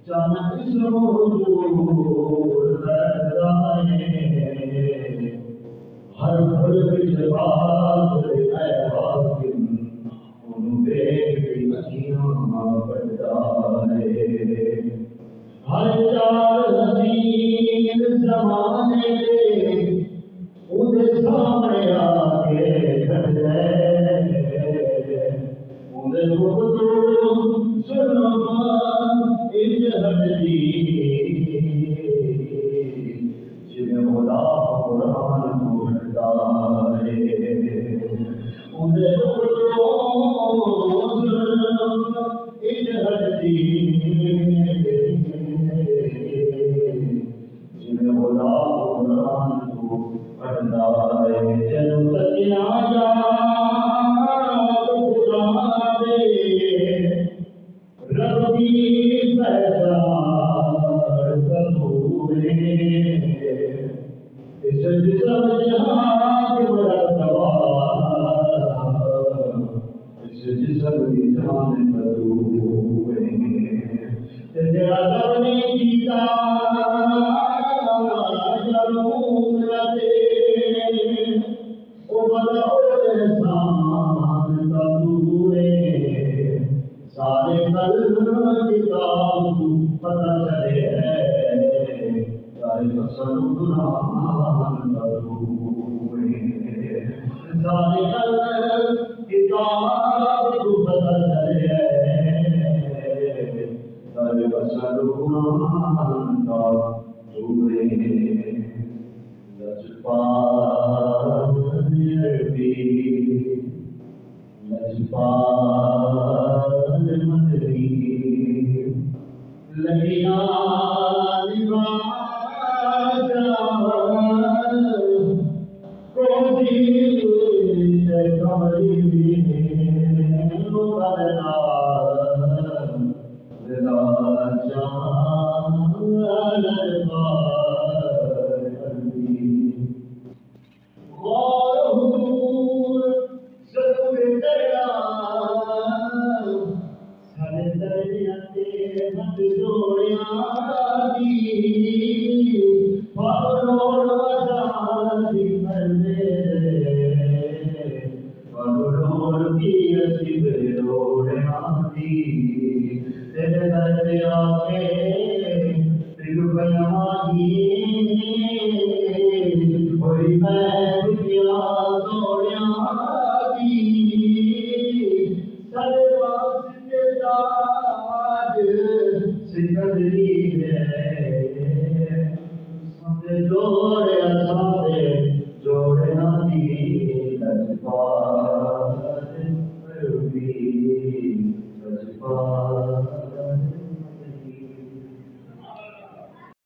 चमक सूर लहराए हर फल विच बाग है हाकिम उन बेटी अखियां बढ़ाए हर चार हसीन जमाने दे उहदे सामने आके खड़ गए उहदे हुजूर सुल्तान इंज हटदी जिवें खुदा कुरान को हटदा है उहदे हुजूर इंज हटदी जिवें खुदा कुरान को हटदा है जदों तकिया रब्बी पैदार कबूले इस जिस्म जहां के मरतबा इस जिस्म की जान कबूले तेरा रब्बी कीता जरूर लगे ओ बड़ा एहसान कबूले सारे कल किताब पता चले है सारे फसल कुरान करूए सारे कल किताब पता चले है सारे फसल कुरान करूए लजपाल लजपाल मदरी लगिया को दिल से कमरी बदला दिला जान Lord